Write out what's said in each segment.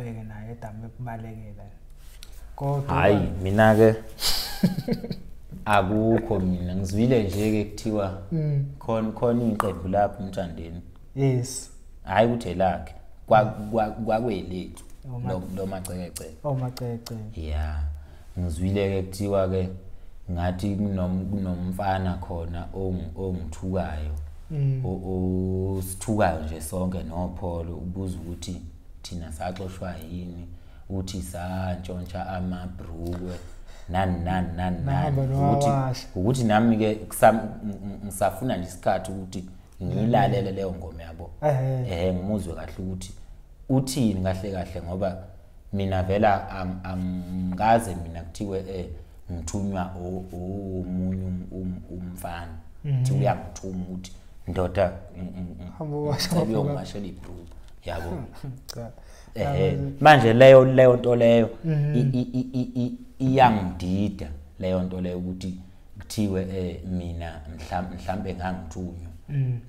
ubheke naye edame kubalekela kodwa hayi mina ke akukho mina ngizwile nje ke kuthiwa khona iqembu lapho umthandeni yes hayi kuthe lakhe kwakwelethu lo Macekeceke Omacekeceke yeah ngizwile ke kuthiwa ke ngathi kunomfana khona ongithukayo osithukayo nje sonke noPholo ubuza ukuthi thina saxoshwa yini uthi santshontsha amabhrukwe ukuthi nami ke ngisafuna nje isikhathi ukuthi ngilalele leyo ngoma yabo ngimuzwe kahle ukuthi uthini kahle kahle ngoba mina vela angaze mina kuthiwe ngithunywa omunye umfana uthi uyangithuma ukuthi ndoda ngicebe ngomashela ibhruku yabo manje leyo nto leyo iyangidida leyo nto leyo ukuthi kuthiwe mina mhlambe ngangithunywa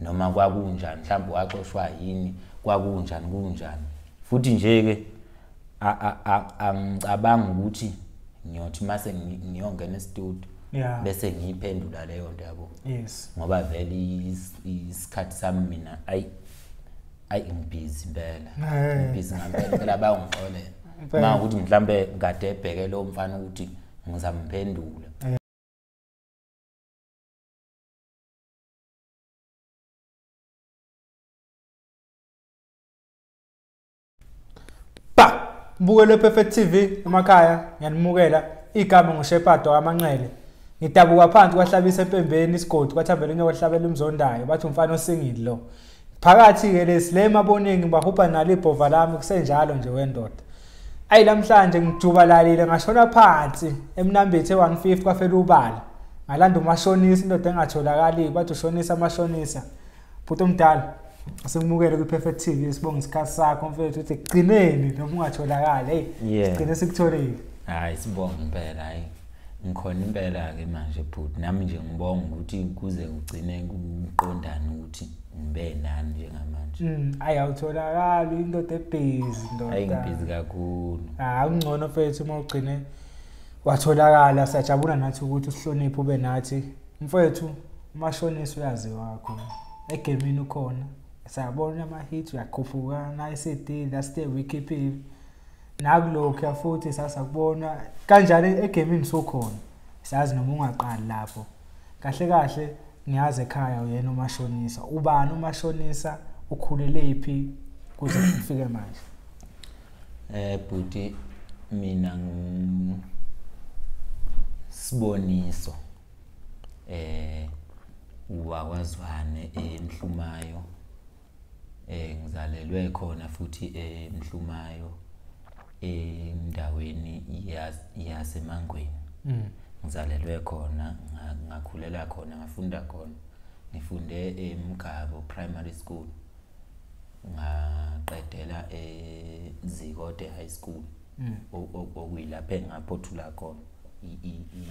noma kwakunjani mhlambe waxoshwa yini kwakunjani futhi nje ke angicabanga ukuthi ngiyothi mase ngiyongena e-studio bese ngiyiphendula leyo nto yabo yes ngoba vele isikhathi sami mina ngibhizi impela ngibhizi ngempela bayongixolela uma ukuthi mhlambe ngade ebheke lo mfana ukuthi ngizamphendula Mbukele Perfect TV emakhaya ngiyanimukela igama ngoShepherd amanxele ngidabuka phansi kwahlabisa empembeni isigodi kwathambela inyoka hlabela umzondayo bathi umfana osingile lo phakathi ke le maboningi ngibahupha nalo ibhova lami kusenjalo nje wendoda ayi namhlanje ngijubalalile ngashona phansi emnambethe 150 kwafela ubala ngalanda uMashonisa indoda engatholakali bathi ushonisa Mashonisa futhi umdala asimukele ku Perfect TV sibonga isikhathi sakho mfethu uthi gcineni noma ungatholakali sigcine sikutholile hayi sibonga impela hayi ngikhona impela ke manje bhuti nami nje ngibonga ukuthi kuze ugcine kuqondana ukuthi ngibe nani njengamanje ayi awutholakali indoda ebhizi ndoda ayi ngibhizi kakhulu ungcono mfethu uma ugcine watholakala siyajabula nathi ukuthi usihloniphe ube nathi mfethu uMashonisa uyaziwa wakho egamini ukhona sayabona ama hits uyakhuphuka na CD last day wikipedia nakulokho futhi sasakubona kanjani egamini sokhona siyazi noma ungaqali lapho kahle kahle ngiyazi ekhaya uyena uMashonisa ubani uMashonisa ukhulele iphi kuze kufike manje bhuti mina Siboniso uwakwazwane eMhlumayo ngizalelwe khona futhi eMhlumayo endaweni yaseMangweni ngizalelwe khona ngakhulela khona ngafunda khona ngifunde eMgabo Primary School ngaqedela eZikode High School okuyilapha engaphothula khona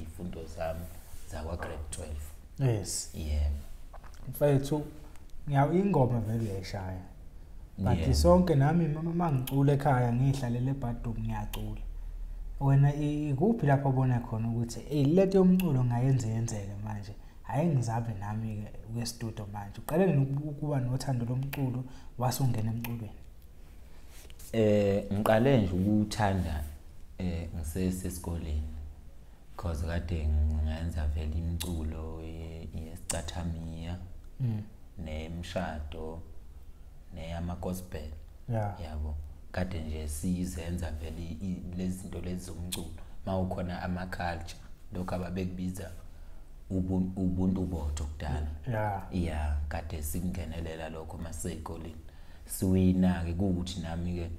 ifundo zami zakwa grade 12 yes yeah mfethu ingoma vele yeshaya but sonke nami mama ngicula ekhaya ngihlalele ebhadroom ngiyacula wena ikuphi lapho ubona khona ukuthi leto yomculo ngayenzeke manje hayi ngizabe nami ke kwe-studio manje uqale ukuba nothando lomculo wasungena emculweni ngiqale nje ukuthanda ngisesesikoleni because kade ngenza vele imculo yesicathamiya nemshado neyama gospel yabo kade nje sizenza vele lezi zinto lezi zomculo mawukhona ama culture lokho ababekubiza ubuntu bodwa kudala yeah kade singenelela lokho maseykoleni siwina ke ukuthi nami ke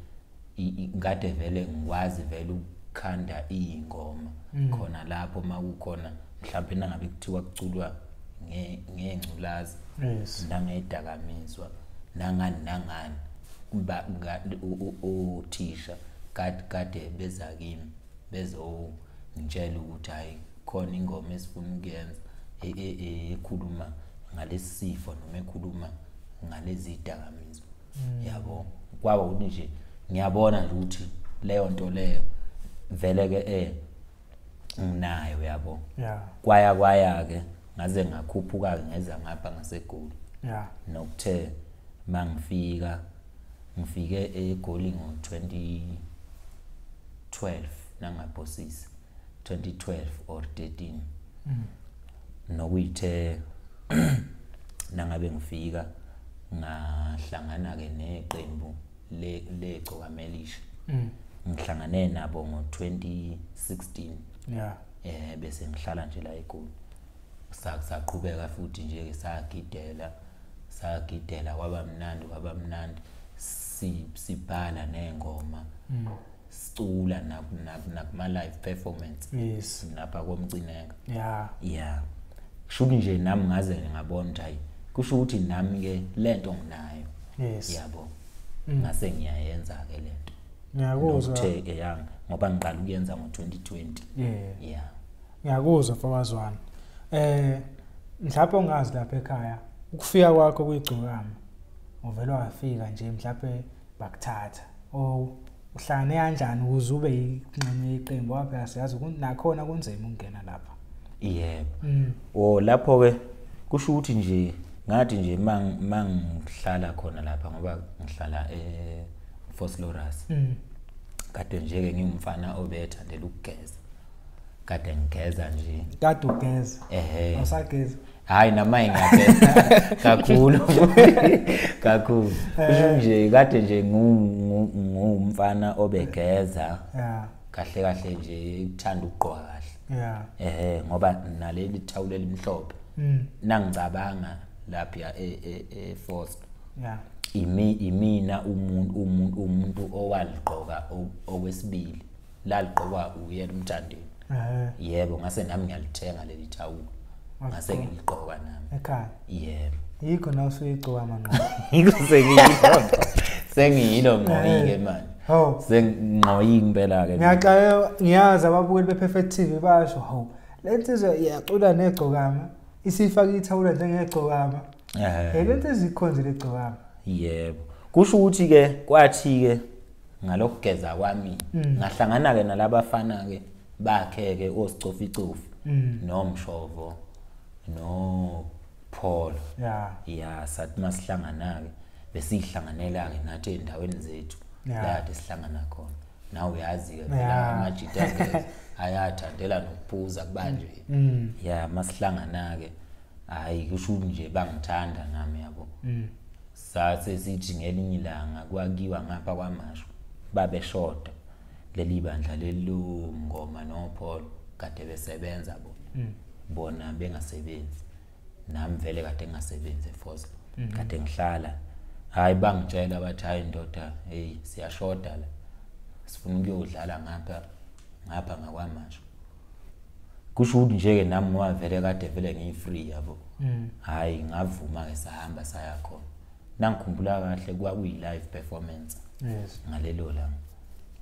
ngade vele ngikwazi vele ukukhanda ingoma khona lapho makukhona mhlawumbe nangabe kuthiwa kuculwa ngengculazi nangedakamizwa nangani uthisha kade beza kimi bezongitshela ukuthi hayi khona ingoma esifuna ukuyenza ekhuluma ngalesifo noma ekhuluma ngalezi dakamizwa yabo kwaba ukuthi nje ngiyabona nje ukuthi leyo nto leyo vele ke nginayo yabo kwaya ke ngaze ngakhuphuka ngeza ngapha ngaseGoli nokuthe ngifike eGoli ngo 2012 nangaphosisi 2012 or 13 nokuyithe nangabe ngifika ngahlangana ke neqembu leCokama Elisha ngihlangane nabo ngo 2016 bese ngihlala nje la eGoli saqhubeka futhi nje ke sagidela kwaba mnandi sibhala nengoma sicula nakuma live performance lapha komcineka kushuthi nje nami ngaze ngabona nje kusho ukuthi nami ke lento nginayo yabo ngase ngiyayenza ke lento ngiyakuzwa ukuthi ngoba ngiqala ukuyenza ngo 2020 ngiyakuzwa mfowazwana mhlawumbe ungazi lapha ekhaya ukufika kwakho kuyigcokama uvela wafika nje mhlawumbe bakuthatha uhlangane kanjani ukuze ube ingxenye yeqembu waphela siyazi ukuthi nakhona kunzima ukungena lapha yebo lapho ke kusho ukuthi nje ngathi nje mangihlala khona lapha ngoba ngihlala Foslorus kade nje ke ngimfana obethandela ukugeza kade ngigeza nje kade ugeza awusageza hayi namaye ngiyageza kakhulu kusho nje kade nje ngumfana obegeza kahle nje uthanda ukuqoka kahle ngoba naleli thawulo elimhlophe nangicabanga lapha eForce imina umuntu owaliqoka okwesibili laliqokwa uyena umthandeni yebo ngase nami ngiyalithenga leli thawulo ngase ngiliqoka nami ekhaya yebo yikho nawe usuyigcoka manje yikho sengiyilo ngqoyike manje sengqoyike impela ke ngiyazi ababukeli bePerfect TV basho lensizwe iyacula negcokama isifaka ithawula njengegcokama lento ezikhonze legcokama yebo kusho ukuthi ke kwathi ke ngalokugeza kwami ngahlangana ke nalabafana ke bakheke osicoficofi nomshovo no Paul sathi masihlangana ke besihlanganela ke nathi endaweni zethu la sihlangana khona nawe uyazi ke la amajita ayathandela nokuphuza kubanje masihlangana ke hayi kusho nje bangithanda nami yabo sathe sithi ngelinye ilanga kwakiwa ngapha kwaMasho babeshoda leli bandla lelo ngoma no Paul kade besebenza bona bengasebenzi nami vele kade ngingasebenzi eForce kade ngihlala hayi bangitshela bathi hayi ndoda siyashoda la sifuna ukuyodlala ngapha ngakwaMasho kusho ukuthi nje ke nami ngoba vele kade vele ngiyifree yabo hayi ngavuma ke sahamba saya khona nangikhumbula kahle kwakuyi live performance ngalelo langa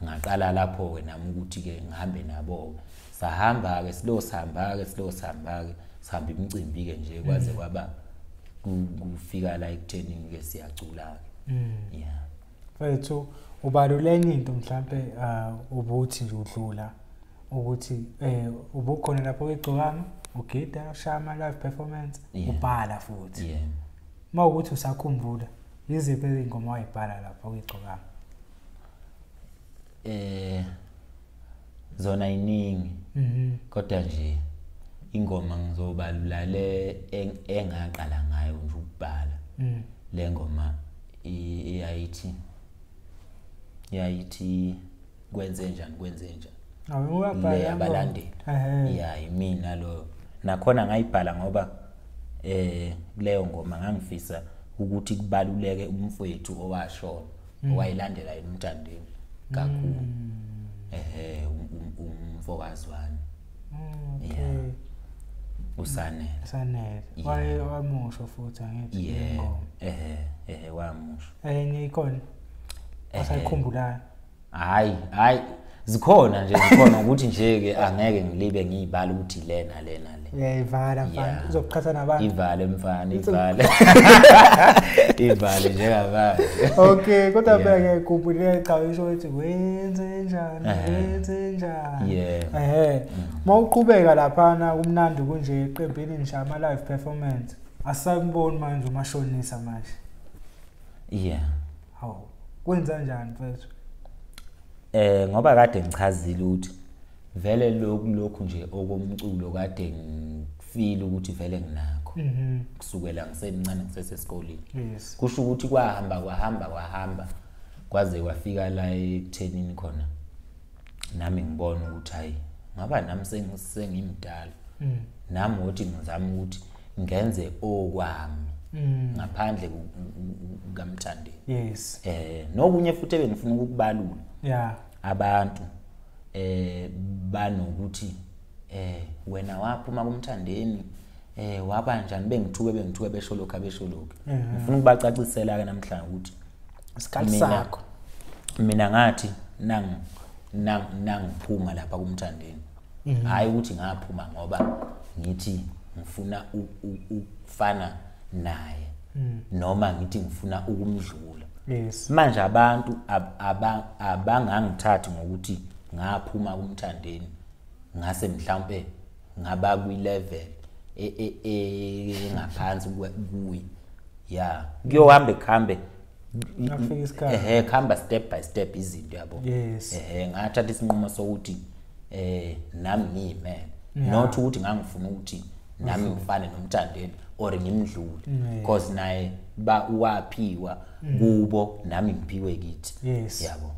ngaqala lapho ke nami ukuthi ke ngihambe nabo sahamba ke sihamba sihamba imicimbi ke nje kwaze kwaba kufika la ekutheni ke siyacula mfethu ubaluleke into mhlambe ubuthi nje udlula ukuthi ubukhona lapho kweGcokama ugida ushama live performance ubhala futhi mawukuthi usakhumbula yiziphi izingoma wayibhala lapho kweGcokama zona iningi kodwa nje ingoma ngizobalula le engaqala ngayo nje ukubhala le ngoma yayithi kwenze njani le abalandeli imina lo nakhona ngayibhala ngoba leyo ngoma ngangifisa ukuthi kubaluleke umfowethu owashona owayilandela emthandeni kakhulu umfokazwana usanele wamusho futhi angithi wamusho enye ikona asayikhumbulayo hayi zikhona ukuthi nje ke angeke ngilibe ngiyibala ukuthi lena ivala mfana uzoqhatha nabantu ivale mfana ivale njengabanye okay kodwa beke kuphile cha isho ukuthi wenze njani mawuqhubeka lapha kumnandi kunje eqembini ngisha ama live performance asamboni manje umashonisa manje hawo kwenza njani mfethu ngoba kade ngichazile ukuthi vele lokhu nje okomculo kade ngifeel ukuthi vele nginakho kusukela ngisemncane ngisesesikoleni kusho ukuthi kwahamba kwaze kwafika la ekuthenini khona nami ngibona ukuthi hayi ngaba nami sengimdala nami uthi ngizama ukuthi ngenze okwami ngaphandle kukamthandeni nokunye futhi ebengifuna ukukubalula abantu banokuthi wena waphuma kumthandeni waba njani bengithuke besho lokho ngifuna ukubacacisela ke namhlanje ukuthi isikhathi sakho mina ngathi nangiphuma lapha kumthandeni hayi ukuthi ngaphuma ngoba ngithi ngifuna ukufana naye noma ngithi ngifuna ukumdlula manje abantu abangangithathi ngokuthi ngaphuma kumthandeni ngase mhlambe ngaba kwi-level ngaphansi kuyi kuyohambe khamba step by step izinto yabo ngathatha isinqumo sokuthi nami ngiyimele not ukuthi ngangifuna ukuthi nami ngifane nomthandeni or ngimdlule because naye waphiwa kubo nami ngiphiwe kithi yabo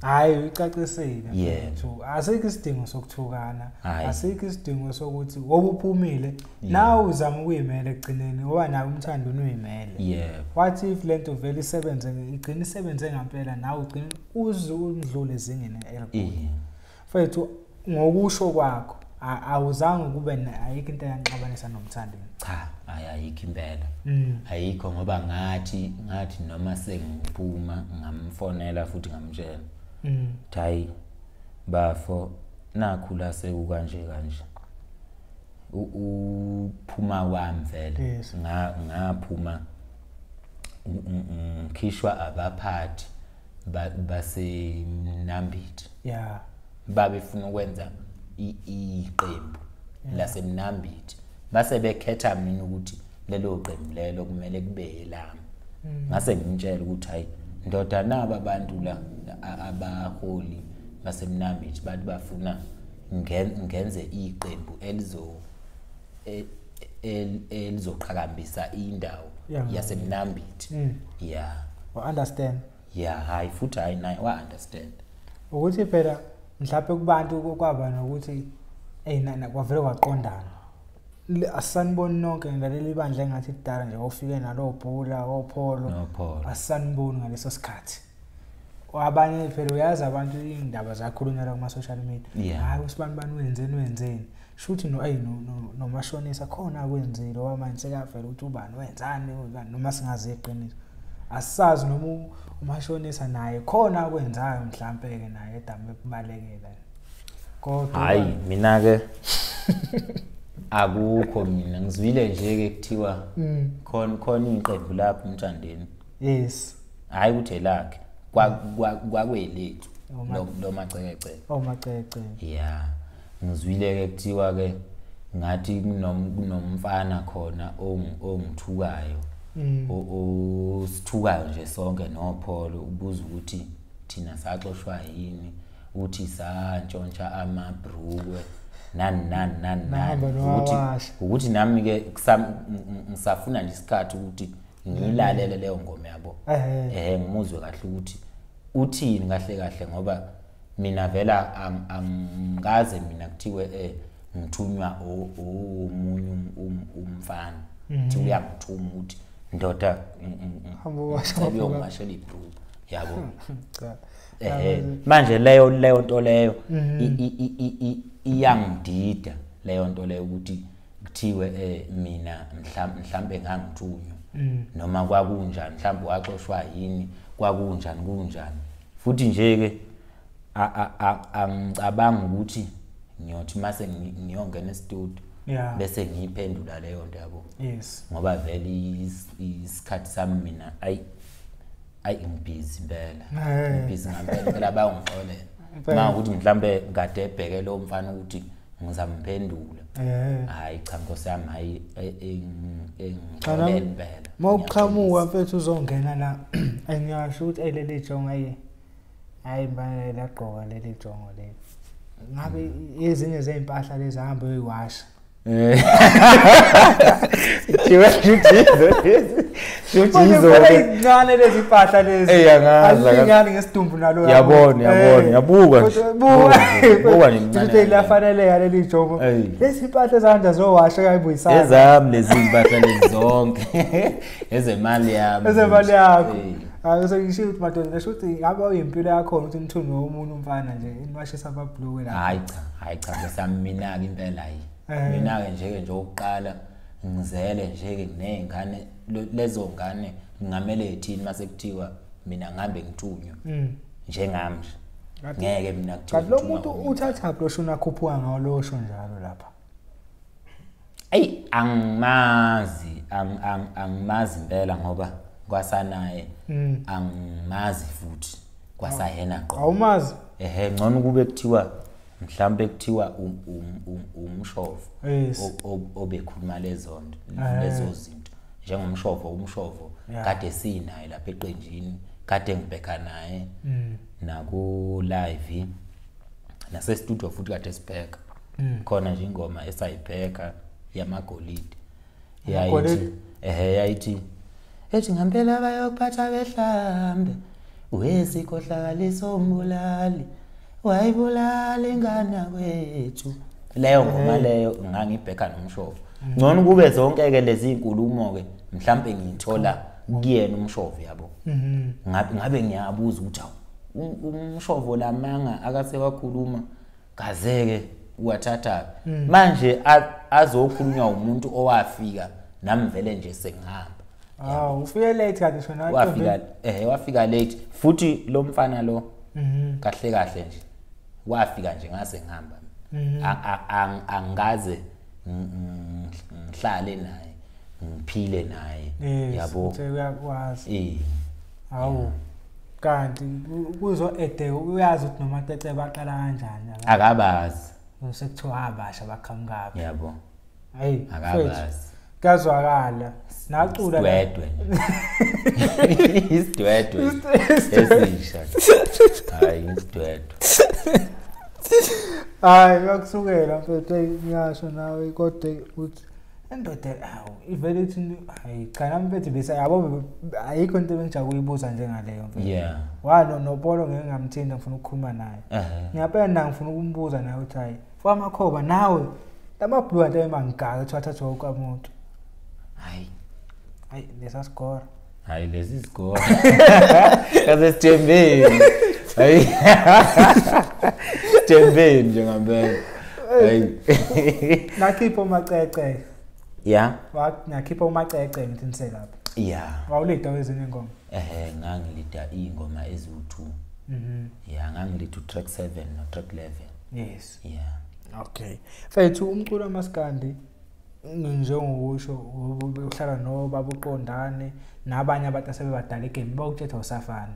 hayi ucacisile mfethu asikho isidingo sokuthukana asikho isidingo sokuthi wobuphumile nawe uzama ukuyimela egcineni ngoba nawe umthando unuyimele what if lento vele igcina isebenze ngempela nawe ugcina uzudlule ezingeni elikhulu mfethu ngokusho kwakho awuzange kube ayikho into eyanxabanisa nomthando cha ayikho impela ayikho ngoba ngathi noma sengiphuma ngamfonela futhi ngamtshela hayi bafo nakhula sekukanje uphuma wami vele ngaphuma ngikhishwa abaphathi baseMnambithi babefuna ukwenza iqembu laseMnambithi base bekhetha mina ukuthi lelo qembu lelo kumele kube lami ngase ngimtshela ukuthi hayi ndoda naba abantu la abaholi baseMnambithi bathi bafuna ngenze iqembu elizoqhakambisa indawo yaseMnambithi I understand hayi futhi hayi naye wa understand ukuthi phela mhlawumbe kubantu kwaba nokuthi nana kwavele kwaqondana asaniboni nonke ngaleli bandla engathi idala nje ofike nalo bhula opholo asaniboni ngaleso sikhathi abanye phela uyazi abantu indaba zakhulunywa la kuma social media hayi usibani wenzeni shuthi nomashonisa khona akwenzile wamanje sekavela ukuthi ubani wenzani noma singazi iqiniso asazi noma umashonisa naye khona akwenzayo mhlawumbe ke naye edame kubalekela kodwa hayi mina ke akukho mina ngizwile nje ke kuthiwa khona iqembu lapho umthandeni hayi ukuthi lakhe kwakwelethu lo Omacekeceke ngizwile ke kuthiwa ke ngathi kunomfana khona ongithukayo osithukayo nje sonke nopholo ubuza ukuthi thina saxoshwa yini uthi santshontsha amabhrukwe ukuthi nami ke ngisafuna nje isikhathi ukuthi ngilalele leyo ngoma yabo ngimuzwe kahle ukuthi uthini kahle ngoba mina vela angaze mina kuthiwe ngithunywa omunye umfana uthi uyangithuma ukuthi ndoda ngicebe umashela ibhruku yabo manje leyo nto leyo iyangidida leyo nto leyo ukuthi kuthiwe mina mhlambe ngangithunywa noma kwakunjani mhlambe waxoshwa yini kwakunjani futhi nje ke angicabanga ukuthi ngiyothi mase ngiyongena e-studio yeah bese ngiyiphendula leyo nto yabo yes ngoba vele isikhathi sami mina ay ngibhizi impela ngibhizi ngempela bayongixolela mawukuthi mhlambe ngade ebheke lo mfana ukuthi ngizamphendula hayi cha Nkosi yami hayi engixolela impela mawuqhamuka mfethu uzongena la engiyasho ukuthi leli jongo hayi bana laqoka leli jongo leli ngabe ezinye zezimpahla lezi hamba uyiwasha Shuthi ngane lezi impahla lezi ayingani ngesidumbu nalo yabuka buka nje lafanele leli jongo lezi impahla zanda zowasha kayibuyisana ezami lezi impahla lezi zonke ezemali yami yakho akusho ukuthi madoda shuthi ngabe uyimpilo yakho ukuthi umthunzi womuntu umfana nje inwashisa ababhluwe la hayi cha besami mina ke impela hayi mina ke nje oqala ngizele nje ke kunezingane lezo ngane ngamele ethini mase kuthiwa mina ngihambe ngithunywa njengami ngeke mina kuthiwa kanti lo muntu uthatha brosho nakhuphuka ngawo lo sho njalo lapha angimazi impela ngoba kwasanaye angimazi futhi kwasayena qo awumazi ngcono kube kuthiwa mhlambe kuthiwa umshovo obekhuluma lezo zinto njengomshovo kade sinaye lapha eqenjini kade ngibheka naye naku live nase studio futhi kade sibheka khona nje ingoma esayibheka yamagolide yayithi ethi ngempela bayokuphatha behlambe wesikhohlakaliso umbulali wayibulala ingane kwethu leyo ngoma leyo ngangibheka nomshovo ngcono kube zonke ke lezi inkulumo ke mhlambe ngithola kuyena umshovo yabo ngabe ngiyabuza ukuthi umshovo lamanga akase wakhuluma kazeke wathatha manje azokhulunywa umuntu owafika nami vele nje sengihamba ufike late kanti shona wafika late futhi lo mfana lo kahle nje wafika nje ngase ngihamba angaze ngihlale naye ngiphile naye yabo uyakwazi awu kanti kuzo ede uyazi ukuthi noma tete baqala kanjani akabazi sekuthiwa abasha bakhamkabi yabo hayi akabazi kazwakala nacula isidwedwe esisha hayi isidwedwe hayi yakusukela mfethu ngiyasho nawe kodwa uthi endoda ivele ithi hayi cha nami mfethu bese yabo ayikho into engijakuyibuza njengaleyo mfethu wano nopolo ngeke ngamthinda ngifuna ukukhuluma naye ngiyapenda ngifuna ukumbuza naye uthi hayi famakhoba nawe lamabhlu ante emangaka ethi wathatha umuntu hayi lesa score hayi lesi score kaze sithembeni hayi sithembeni njengambele hayi nakhipha Omacekeceke nakhipha Omacekeceke ngithinise lapha wawulida wezinye ingoma ngangilida ingoma eziwu2 ngangilida utrack 7 notrack 11 yes okay mfethu umculo amaskandi njengokusho uhlala no baba uqondane nabanye abantu asebebadala egame bawukuthetha usafana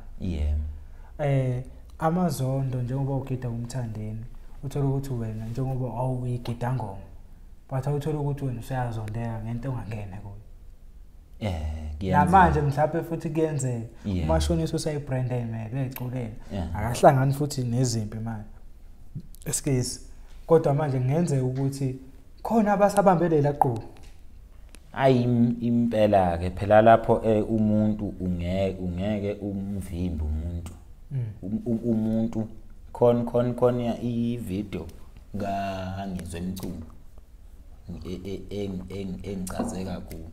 amazondo njengoba ugida umthandeni uthola ukuthi wena njengoba awuyigida ngoma but uthola ukuthi wena usayazondeka ngento ongangena kuyo namanje mhlawumbe futhi kuyenzeka umashonisa usayibrand mele eziculeni akahlangani futhi nezimpi manje esikesi kodwa manje ngenzeka ukuthi khona abasabambele laqhubu ayi impela ke phela lapho umuntu ungeke umvimbi umuntu khona i-video ngangizwe imculo engicazeka kakhulu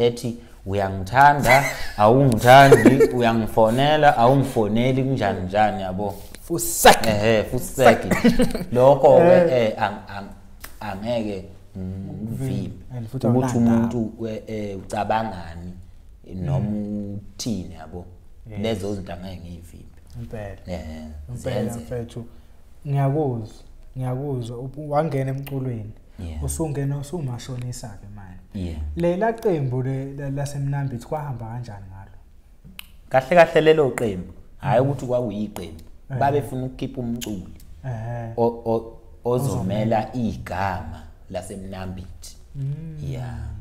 ethi uyangithanda awungithandi uyangifonela awungifoneli kunjani yabo fuseki lokho ke angeke ngivimbi ukuthi umuntu ucabangani noma uthini yabo lezo zinto angeke ngivimbi impela mfethu ngiyakuzwa wangena emculweni usungena usumashonisa ke manje lela qembu lasemnambithi kwahamba kanjani ngalo kahle lelo qembu hayi ukuthi kwakuyiqembu babefuna ukukhipha umculo ozomela igama lasemnambithi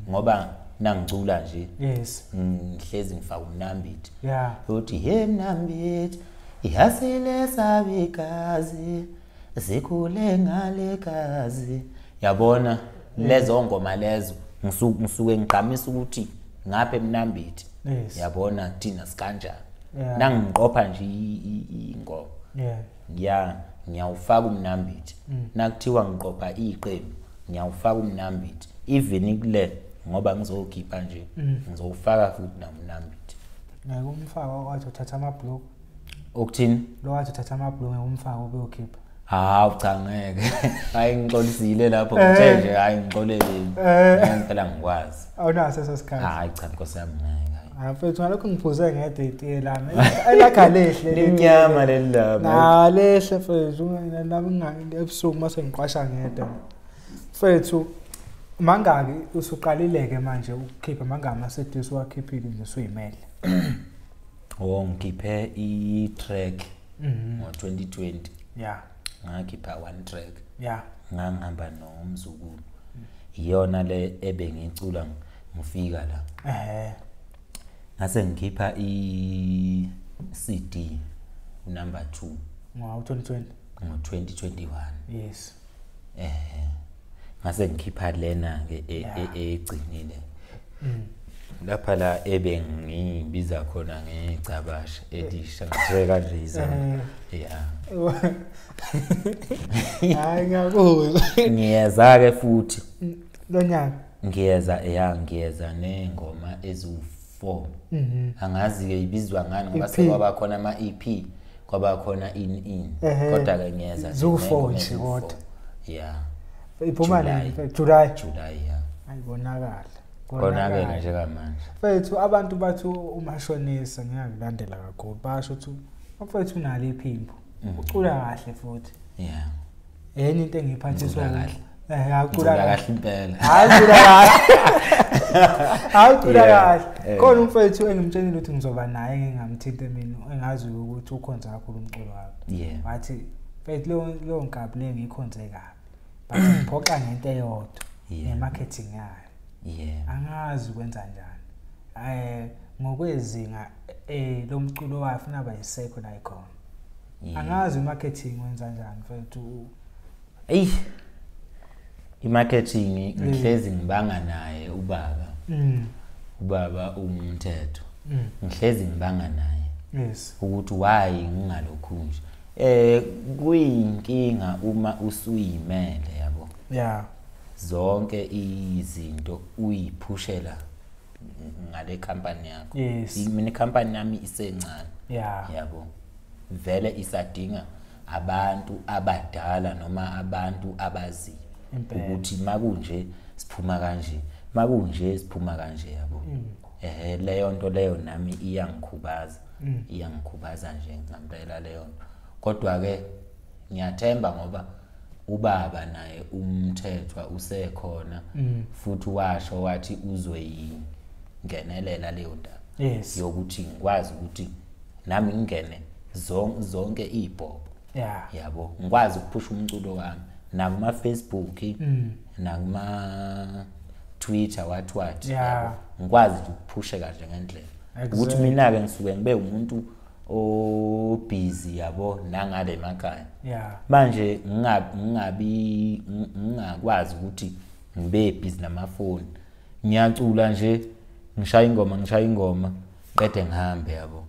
ngoba nangicula nje ngihlezi ngifaka umnambithi uthi he mnambithi ihasile sabikazi zikhule ngale kazi yabona lezo ngoma lezo ngisuke ngiqhamisa ukuthi ngapha emnambithi yabona thina sikanjani nangiqopha nje ingoma ngiyawufaka umnambithi nakuthiwa ngiqopha iqembu ngiyawufaka umnambithi even kule ngoba ngizokhipha nje ngizofaka futhi namnambithi ngumfaka wathi uthatha amablock okuthini lo wathi uthatha amablock ngumfaka ubeyokhipha cha ngeke hayi ngixolisile lapho ngithe nje hayi ngixoleleni ngempela ngikwazi awunaso esosikhathi hayi cha Nkosi yami ngeke mfethu ngalokho ngiphuze ngedate lami elakha lehle limnyama lelami lehle mfethu nami ebusuku mase ngiqwasha ngedwa mfethu mangaki usuqalileke manje ukukhipha mangama CD wakhiphile nje usuyimele ngikhiphe i-track ngo-2020 ngakhipha one track ngangihamba nomzukulu iyona le ebengicula ngifika la ngase ngikhipha i-CD number 2 ngo-2021 yes ngase ngikhipha lena ke egcinile lapha la ebengibiza khona ngecabasha Elisha ngitheka nje izona hayi ngakuzwa ngiyeza ke futhi lonyaka ngiyeza nengoma ezu4 angazi ke ibizwa ngani ngoba sekwaba khona ama EP kwaba khona in kodwa ke ngiyeza zu4 nje kodwa iphuma July ayibonakala konakela nje kamanje mfethu abantu bathi umashonisa ngiyakulandela kakhulu basho ukuthi mfethu unalo iphimbo ucula kahle futhi enye into engiphathiswa kahle ucula kahle impela ucula kahle khona umfethu engimtshenile ukuthi ngizoba naye ngingamthinta mina engazi ukuthi ukhonza kakhulu umculo wakhe wathi mfethu lo nkabi le ngikhonze kabi bathi ngiphoxa ngento eyodwa nemarketing yayo angazi ukwenza njani ngokwezinga lomculo wafuna abayisekho la ikhona angazi marketing wenza njani mfethu imarketing ngihlezi ngibanga naye ubaba umthetho ngihlezi ngibanga naye ukuthi why ngingalokhu nje kuyinkinga uma usuyimele yabo zonke izinto uyiphushela ngale company yakho mina company yami isencane yabo vele isadinga abantu abadala noma abantu abazi ukuthi makunje siphuma kanje makunje siphuma kanje yabo leyo nto leyo nami iyangikhubaza nje ngempela leyo nto kodwa ke ngiyathemba ngoba ubaba naye umthethwa usekhona futhi washo wathi uzoyingenelela leyo ndaba yokuthi ngikwazi ukuthi nami ngingene zonke ibhobo yabo ngikwazi ukuphusha umculo wami nakuma Facebook nakuma Twitter what yabo ngikwazi ukuphusha kahle ngendlela ukuthi mina ke ngisuke ngibe umuntu busy yabo nangale emakhaya manje ngingakwazi ukuthi ngibe busy namafoni ngiyacula nje ngishaya ingoma qede ngihambe yabo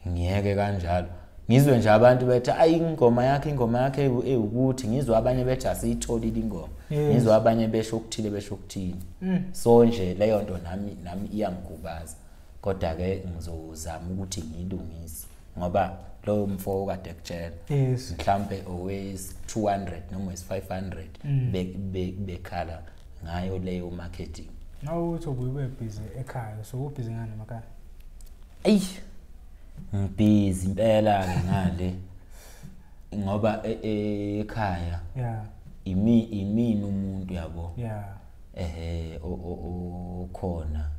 ngiyeke kanjalo ngizwe nje abantu bethi ayi ingoma yakhe ukuthi ngizwe abanye bethi asiyitholile ingoma ngizwe abanye besho okuthile so nje leyo nto nami iyangikubaza kodwa ke ngizozama ukuthi ngilungise ngoba lo mfo kade kutshela mhlambe always 200 noma 500 bekhala ngayo leyo marketing nawo uthi ube busy ekhaya so ubusy ngani emakhaya Ngibhizi impela ke ngale ngoba ekhaya imini umuntu yabo khona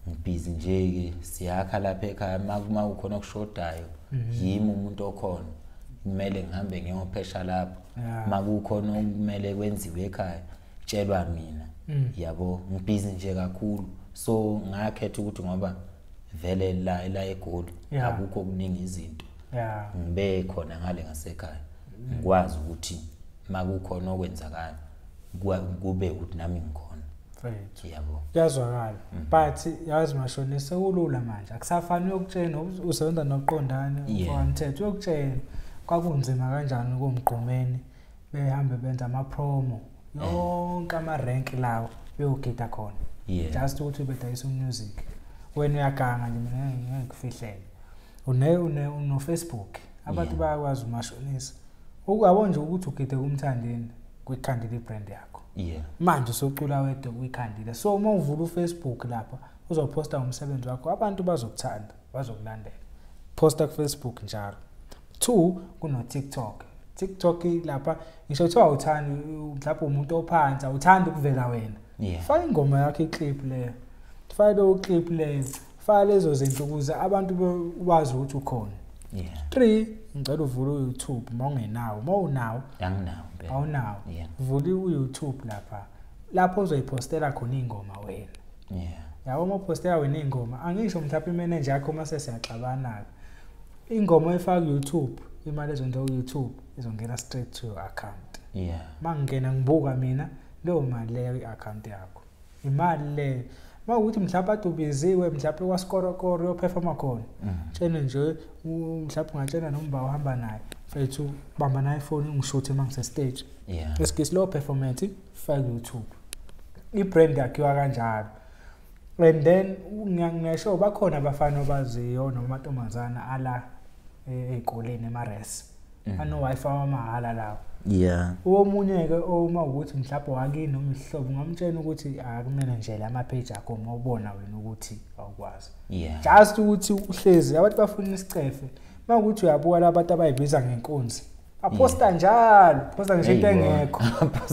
ngibhizi nje ke siyakha lapha ekhaya makuma ukhona okushodayo yimi umuntu okhona kumele ngihambe ngiyophesha lapho makukhona okumele kwenziwe ekhaya tshelwa mina yabo ngibhizi nje kakhulu so ngakhetha ukuthi ngoba vele la eGoli akukho kuningi izinto ngibe khona ngale ngasekhaya ngikwazi ukuthi makukhona okwenzakala kube ukuthi nami ngikhona mfethu yabo kuyazwakala but yazi Mashonisa ulula manje akusafani ukutshena usebenza noqondane umthetho ukutshena kwakunzima kanjani komgqumeni behambe benza ama promo yonke ama rank lawo beyogida khona just ukuthi bedayisa music wena uyaganga nje mina ngikufihlele uno Facebook abantu bayakwazi uMashonisa ukuyabo nje ukuthi ugide kumthandeni kwikhandile brand yakho manje socula wedwa kwikhandile so uma uvula uFacebook lapha uzoposta umsebenzi wakho abantu bazokuthanda bazokulandela posta ku Facebook njalo 2 kuno TikTok lapha ngisho kuthiwa uthanda mhlawumbe umuntu ophansi uthanda ukuvela wena faka ingoma yakho iclip leyo faka lo clip leyo faka lezo zinto ukuze abantu bazi ukuthi ukhona 3 ngicela uvule uYouTube mawungenawo mawunawo anginawo awunawo vula uYouTube lapho uzoyipostela khona ingoma wena yabo uma postela wena ingoma angisho mhlawumbe imanager yakho mase siyaxabana ingoma efaka YouTube imali ezonto uYouTube izongena straight to your account mangena ngibuka mina leyo mali leyo iaccount yakho imali le mawukuthi mhlawumbe adubiziwe mhlawumbe kwaSkorokoro uyoperforma khona tshena nje mhlawumbe ungatshena nomba uhamba naye mfethu bamba na iPhone ungishuthe mangise stage esikisi lo performance faka YouTube ibrand yakhiwa kanjalo and then ngisho bakhona abafana abaziyo noma amantombazana ala ezikoleni emares ano wifi wamahala lawo omunye ke uma ukuthi mhlawumbe wakini noma ihlobo ngamtshela ukuthi akumele nje la ama page akho uma ubona wena ukuthi awukwazi just ukuthi uhlezi abantu bafuna isicefe makuthi uyabuka labantu abayibiza ngenkunzi aposta njalo posta nje into engekho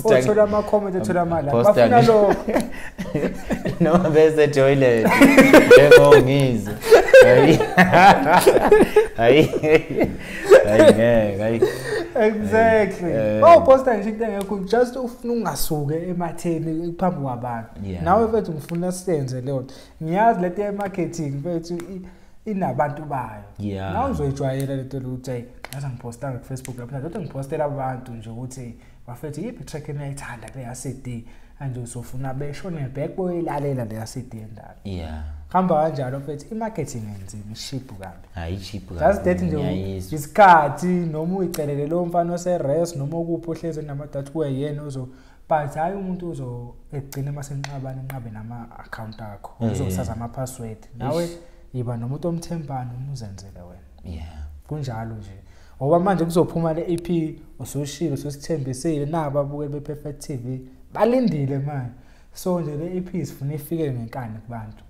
othola ama comment ethola imali bafuna lokho noma bese toilet ngeke hayi exactly posta nje into engekho just ufuna ungasuke ematheni phambi kwabantu nawe mfethu ngifuna sisenze leyo ngiyazi lento ye marketing mfethu inabantu bayo nawe uzoyijwayela lento ukuthi ngaze ngiposta ku Facebook lapha kodwa ngipostela abantu nje ukuthi bafethu yipi track enayithanda le CD anje usofuna beshone back boyilalela le CD endala hamba kanjalo mfethu imarketing enzima iship kabi hayi cheap kabi just that nje isikhathi noma uyicelele lo mfana oseres noma ukuphi ohleze namadatha kuyena uzo but hayi umuntu uzo egcina masenqabana enqabe nama account akho uzosaza ama password nawe yiba nomuntu omthembana umuzenzele wena kunjalo nje ngoba manje kuzophuma le EP usoshilo usithembisile naba abukeli bePerfect TV balindile manje so nje le EP sifuna ifike ngenkani kubantu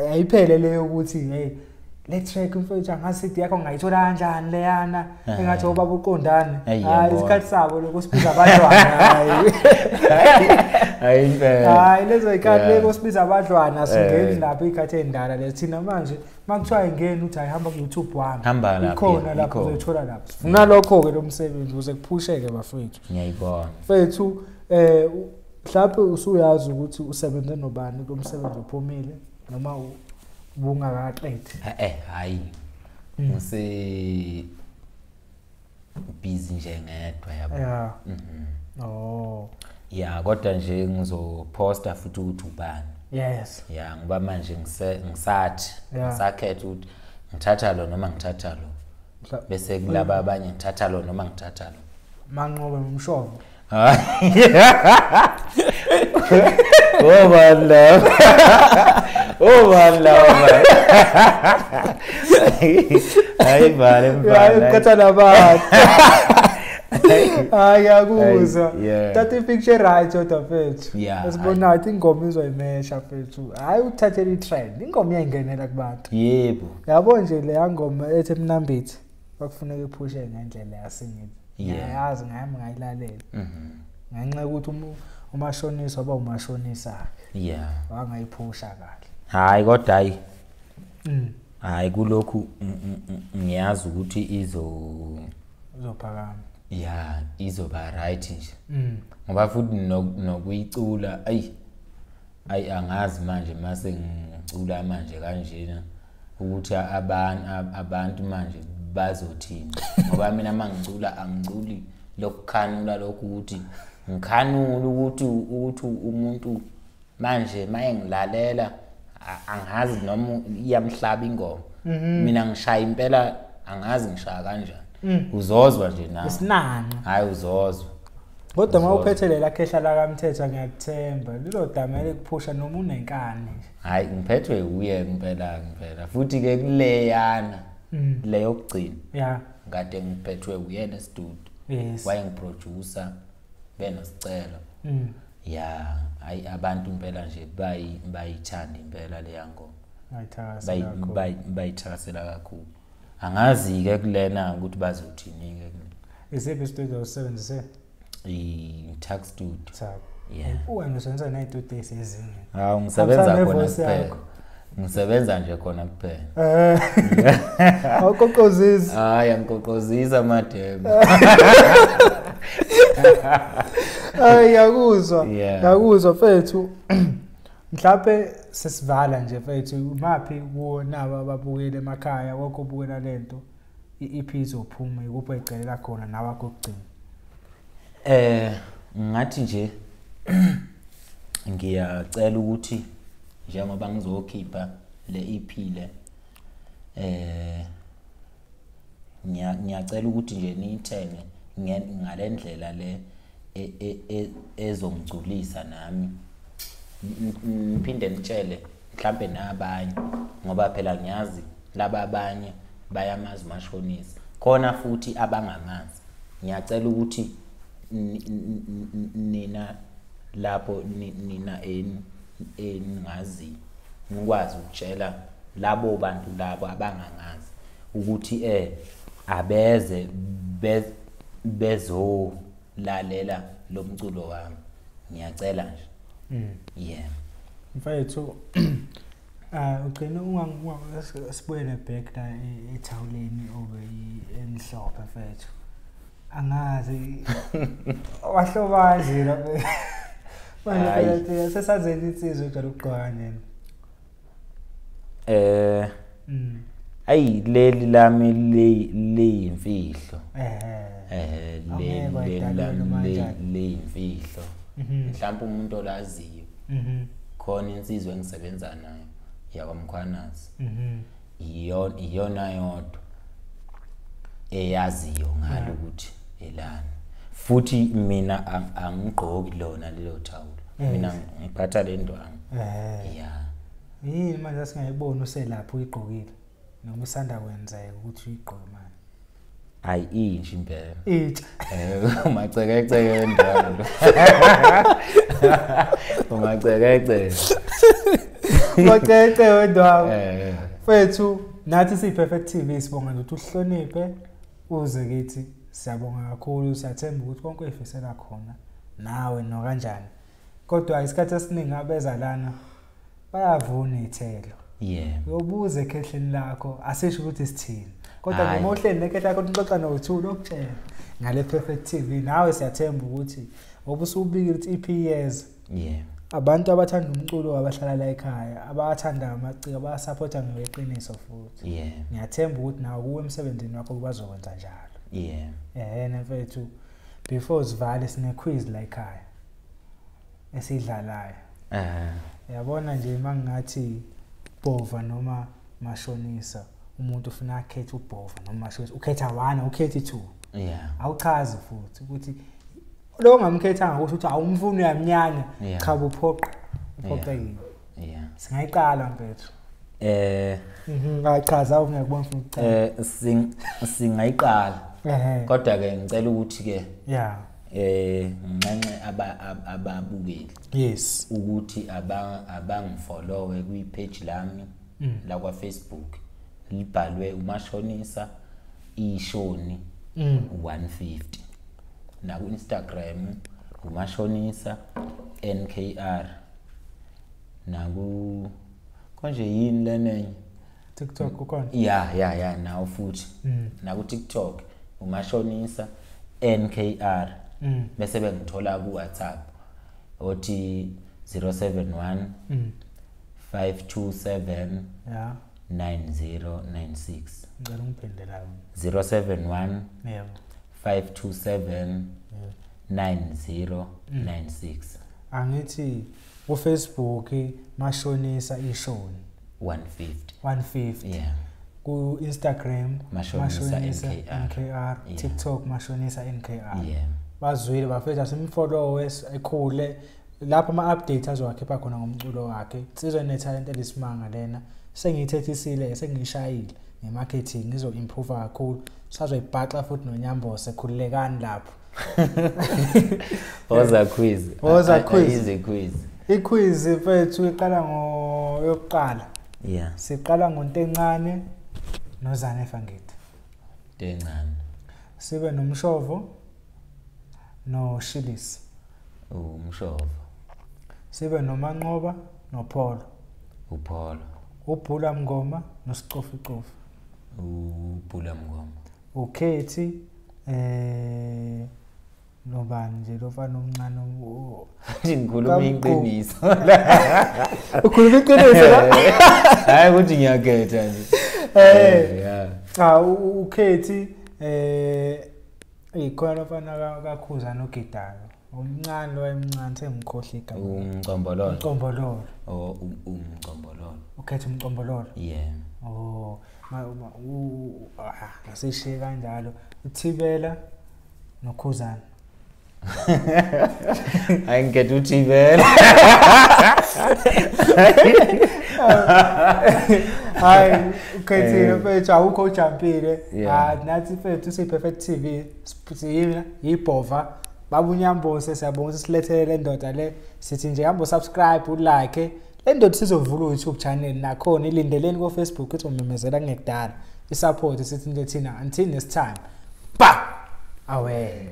ayiphele leyo ukuthi hey le track mfethu angasidi yakho ngayithola kanjani leyana engathi obaba uqondane hayi isikhathi sabo lokusibiza abadlwana hayi impela hayi lezo ikhathi lokusibiza abadlwana singeni lapha ikhathi endala lethina manje makuthiwa ingene uthi ayihamba ku YouTube wami hamba lapha ikhona lapho uzothola lapho funa lokho ke lo msebenzi uze kuphusheke bafethu ngiyayibona mfethu mhlawumbe usuyazi ukuthi usebenze nobani kumsebenzi ophumile noma ubungakaqedi hayi ngise busy nje ngedwa yabo kodwa nje ngizoposta futhi ukuthi ubani ngoba manje ngisathi ngisakhetha ukuthi ngithatha lo noma ngithatha lo bese kulaba abanye ngithatha lo noma ngithatha lo manqobe umshovo oh man love hayi vale ukatha nabantu Hayi yakuzwa. That picture right kodwa mfethu. Esibona ukuthi ingoma izoyimesha mfethu. Hayi uthathele itrend. Ingoma iyangenela kubantu. Yebo. Yabo nje le ngoma ethi Mnambithi bakufuneka iphushe ngendlela yasingini. Yazi ngami ngayilalela. Ngenxa ukuthi umashonisa oba umashonisa. Wangayiphusha kahle. Hayi kodwa hayi. Hayi kulokhu ngiyazi ukuthi izophakama. Izoba right nje. Ngoba futhi nokuyicula ayi angazi manje mase ngicula manje kanjena ukuthi abantu manje bazothini. Ngoba mina mangicula angiculi lokukhanula lokhu ukuthi ngikhanula ukuthi umuntu manje maye ngilalela angazi noma iyamhlaba ingoma. Mina ngishaya impela angazi ngishaya kanjani. Uzozwa nje nawe. Isinana. Hayi uzozwa. Kodwa mawuphethe la khehla la kaMthetho ngiyakuthemba. Lilodamela kuphusha noma unenkani. Hayi ngiphethwe uye impela futhi ke kuleyana le yokugcina. Kade ngiphethwe uyena studio. Wayengiproducer bena SICELA. Hayi abantu impela nje bayithanda impela le yangoma. Bayithakasela kakhulu. Angazi ke kulena ukuthi bazothini ke. Isiphi studio usebenzise? Tax studio. Wena usenza na-studio ezinye. Ngisebenza khona kuphela. Ngisebenza nje khona kuphela. Awuqoqozisi. Hayi angiqoqozisa mademo. Hayi yakuzwa mfethu. Mhlawumbe sesivala nje mfethu mapi kuona ababukele emakhaya wonke obukela lento iEP izophuma ikuphi ecelela khona nawe kokugcina. Ngathi nje ngiyacela ukuthi njengoba ngizokhipha le EP le ngiyacela ukuthi nje niyithenge ngalendlela le ezongculisa nami. Ngiphinde ngitshele mhlambe nabanye ngoba phela ngiyazi laba abanye bayamazi Mashonisa khona futhi abangamazi. Ngiyacela ukuthi nina lapho nina engazi ngikwazi ukutshela labo bantu labo abangangazi ukuthi abeze bezo lalela lo mculo wami. Ngiyacela nje. Mfethu ugcina sibuyele back la ethawuleni obe emhlophe mfethu. Angazi wahloba nje la manje sesazeni insizwe njalo ukugqwana. Ayi leli lami leyimfihlo. Le imfihlo. Mhlawumbe umuntu olaziyo. Khona insizwe engisebenza nayo yakwamkhwanazi. Iyona yodwa eyaziyo ngalo ukuthi elana. Futhi mina angigqoki lona lelo thawula. Mina ngiphatha le ndwangu. Yini manje asingayibona uselapho uyigqokile noma usanda kwenzeka ukuthi uyigqoke manje. Hayi inje impela. Inje. Umacekeceke ndalo. Umacekeceke. Umacekeceke wedwa. Fethu nathi siPerfect TV sibonga ukuthi uhloniphe uze kithi. Siyabonga kakhulu siyathemba ukuthi konke efisela khona nawe no kanjani. Kodwa isikhathi esiningi abeza lana bayavuna ithelo. Uyobuza ekhehleni lakho asisho ukuthi sithini. Kodwa noma uhleli nekhehla lakho uxoxa noThuli okutshela ngale Perfect TV nawe siyathemba ukuthi obusubikile ukuthi EP years. Abantu abathanda umculo abahlala la ekhaya abathanda amaciko abasupporta ngeqiniso futhi. Ngiyathemba ukuthi nawe kuwe emsebenzini wakho bazokwenza njalo. Mfethu before sivale sine quiz la ekhaya esidlalayo. Yabona nje mangathi bova noma Mashonisa umuntu ufuna akhethe ubhova noma Mashonisa ukhetha 1 ukhethe 2. Awuchazi futhi ukuthi lo ngamkhethanga ukuthi awumfuni uyamnyanya cha uphoqekile. Singayiqala mfethu. Ngachaza ungekubona ufuna ukuqala. Singayiqala. kodwa ke ngicela ukuthi ke yeah nginqenqe ababukeli yes ukuthi abangifollowe kwi-page lami la kwa Facebook libhalwe uMashonisa ishoni 150 na ku Instagram uMashonisa NKR na ku konje yini lenenye TikTok ukona yeah nawo futhi na ku TikTok uMashonisa NKR bese bengithola ku WhatsApp othi 071 527 yeah 9096 ngicela ungiphendela 071 yebo 527 9096 angithi ku Facebook Mashonisa ishoni 150 yeah ku Instagram Mashonisa NKR TikTok Mashonisa NKR yeah bazwile bafethu simfollow ekhule lapha ama updates azowakhipha khona ngomculo wakhe sizwe ne talent elisimanga lena sengiyithethisile sengishayile nemarketing ngizo improve kakhulu sazoyibhaxa futhi noNyamboze ekhululekani lapho Oza quiz iquiz mfethu iqala yokuqala yeah siqala ngontencane nozane Fangithi tencane sibe nomshovo no Shilisi umshovo sibe noManqoba noPholo uBhula Mngoma noSicofi Cofi uBhula Mngoma ukhethi nobani nje lofana omncane ngikhuluma iqiniso ukhuluma iqiniso la hayi ukuthi ngiyakhetha nje yeah ukhethi ikhona lofana kakhuza noGidayo omncane wayemncane sengikhohle igama umcombololo ukhetha umcombololo yeah ngasishiye kanjalo uThibela noKhuzana ayingekho uThibela hayi ukhethile mfethu awukho ujampile nathi mfethu siPerfect TV siyina yibhova baba uNyamboze siyabonga ukuthi silethele le ndoda le sithi nje hamba subscribe ulike le ndoda sizovula uYouTube channel nakhona ilindeleni ku Facebook ukuthi umemezela ngekudala isupport sithi nje thina until next time ba awe